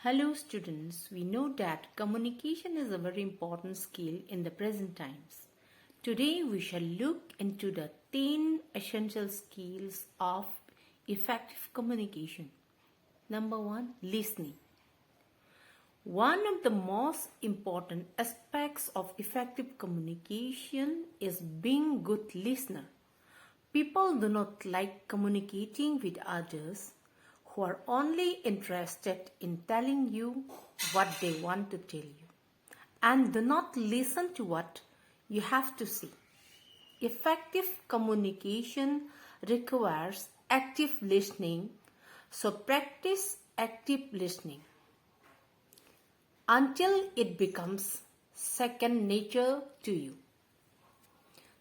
Hello students, we know that communication is a very important skill in the present times. Today we shall look into the 10 essential skills of effective communication. Number 1, listening. One of the most important aspects of effective communication is being good listener. People do not like communicating with others who are only interested in telling you what they want to tell you and do not listen to what you have to say. Effective communication requires active listening, so practice active listening until it becomes second nature to you.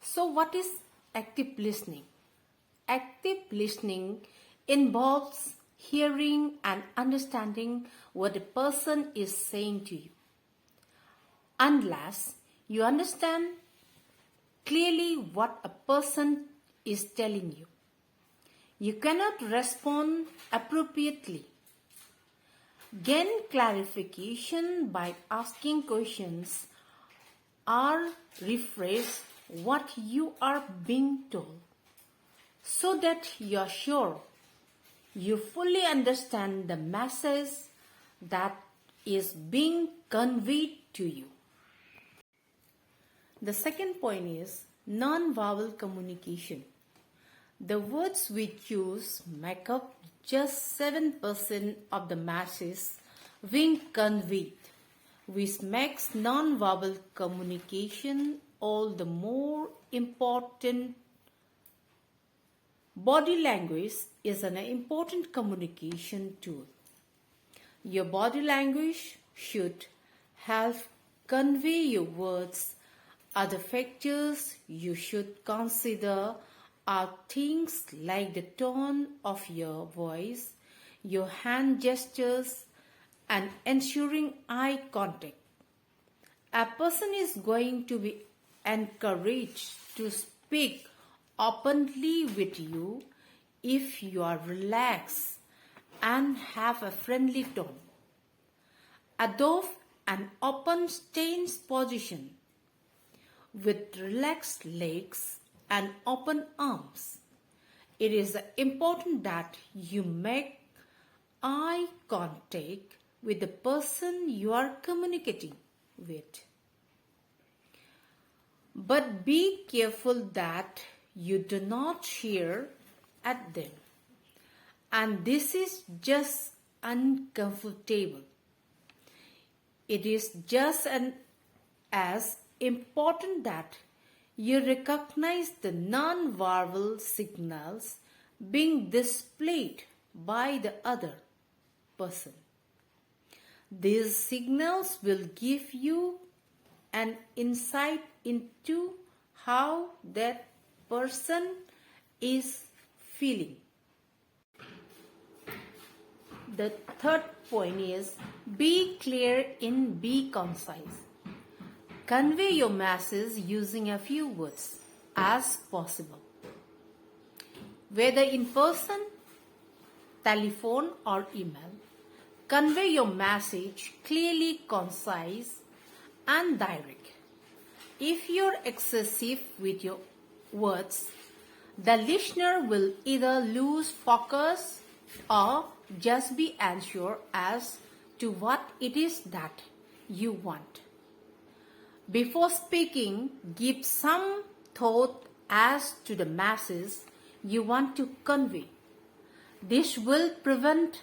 So what is active listening? Active listening involves hearing and understanding what a person is saying to you. Unless you understand clearly what a person is telling you, you cannot respond appropriately. Gain clarification by asking questions or rephrase what you are being told so that you are sure you fully understand the message that is being conveyed to you. The second point is non-verbal communication. The words we choose make up just 7% of the message being conveyed, which makes non-verbal communication all the more important. Body language is an important communication tool. Your body language should help convey your words. Other factors you should consider are things like the tone of your voice, your hand gestures, and ensuring eye contact. A person is going to be encouraged to speak openly with you if you are relaxed and have a friendly tone. Adopt an open stance position with relaxed legs and open arms. It is important that you make eye contact with the person you are communicating with. But be careful that you do not stare at them. And this is just uncomfortable. It is just as important that you recognize the non-verbal signals being displayed by the other person. These signals will give you an insight into how that person is feeling. The third point is be clear and be concise. Convey your message using a few words as possible. Whether in person, telephone or email, convey your message clearly, concise and direct. If you're excessive with your words, the listener will either lose focus or just be unsure as to what it is that you want. Before speaking, give some thought as to the message you want to convey. This will prevent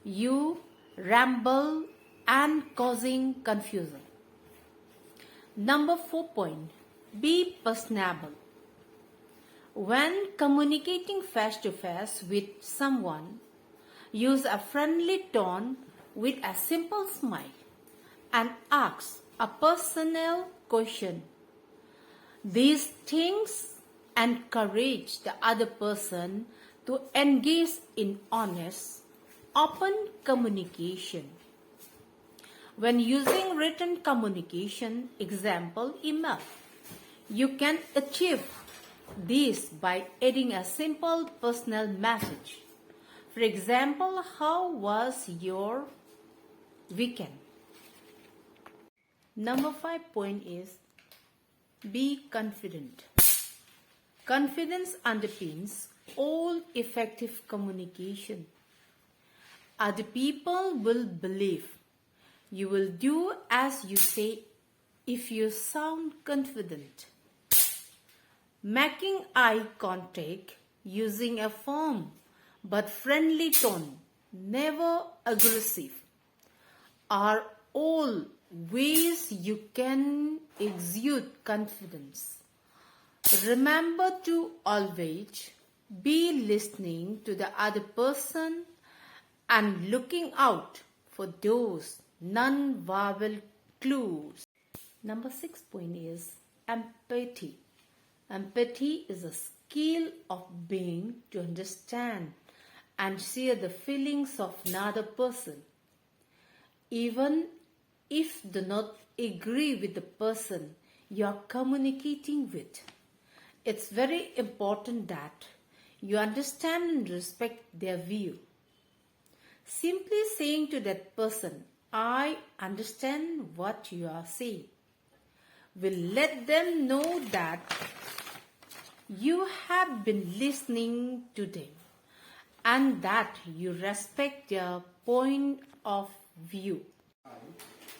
you ramble and causing confusion. Number 4 point, be personable. When communicating face to face with someone, use a friendly tone with a simple smile and ask a personal question. These things encourage the other person to engage in honest, open communication. When using written communication, example email, you can achieve this by adding a simple personal message. For example, how was your we can. Number 5 point is be confident. Confidence underpins all effective communication. Other people will believe you will do as you say if you sound confident. Making eye contact using a firm but friendly tone, never aggressive, are all ways you can exude confidence. Remember to always be listening to the other person and looking out for those non-verbal clues. Number 6 point is empathy. Empathy is a skill of being to understand and share the feelings of another person. Even if do not agree with the person you are communicating with, it's very important that you understand and respect their view. Simply saying to that person, I understand what you are saying, will let them know that you have been listening to them and that you respect their point of view.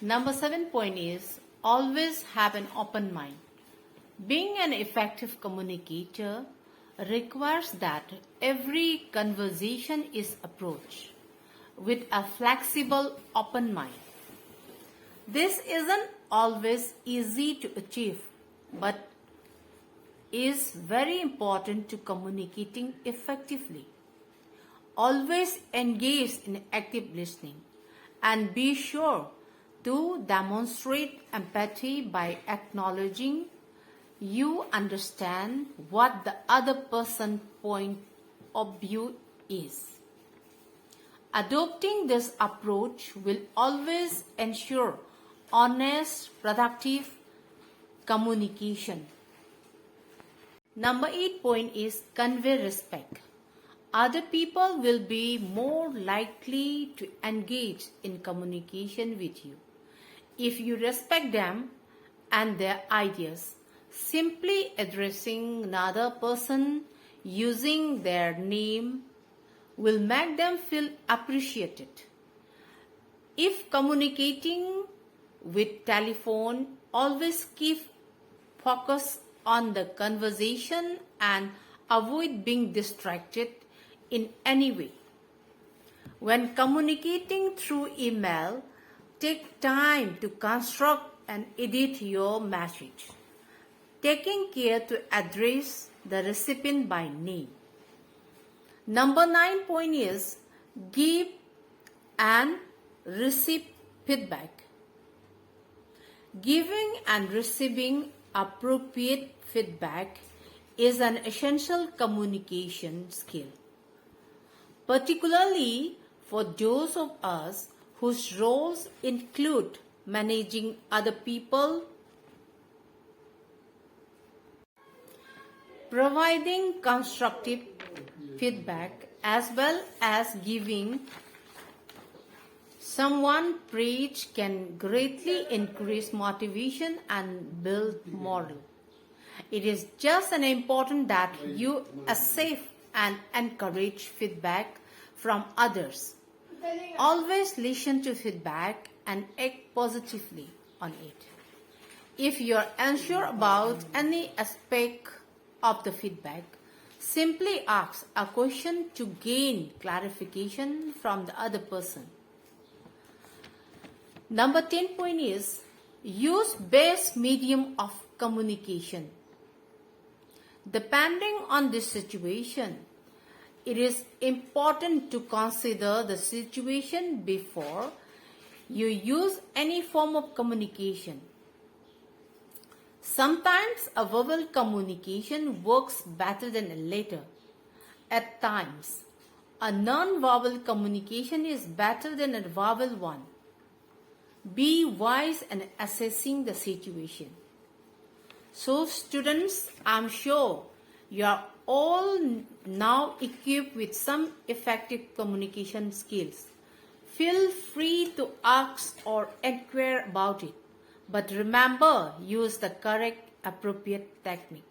Number 7 point is always have an open mind. Being an effective communicator requires that every conversation is approached with a flexible, open mind. This isn't always easy to achieve, but is very important to communicating effectively. Always engage in active listening and be sure to demonstrate empathy by acknowledging you understand what the other person's point of view is. Adopting this approach will always ensure honest, productive communication. Number 8 point is convey respect. Other people will be more likely to engage in communication with you if you respect them and their ideas. Simply addressing another person using their name will make them feel appreciated. If communicating with telephone, always keep focus on the conversation and avoid being distracted in any way. When communicating through email, take time to construct and edit your message, taking care to address the recipient by name. Number 9 point is give and receive feedback. Giving and receiving appropriate feedback is an essential communication skill, particularly for those of us whose roles include managing other people, providing constructive feedback, as well as giving someone praise can greatly increase motivation and build morale. It is just as important that you accept and encourage feedback from others. Always listen to feedback and act positively on it. If you are unsure about any aspect of the feedback, simply ask a question to gain clarification from the other person. Number 10 point is use best medium of communication. Depending on the situation, it is important to consider the situation before you use any form of communication. Sometimes a verbal communication works better than a letter. At times, a non-verbal communication is better than a verbal one. Be wise in assessing the situation. So students, I'm sure you are all now equipped with some effective communication skills. Feel free to ask or inquire about it. But remember, use the correct appropriate technique.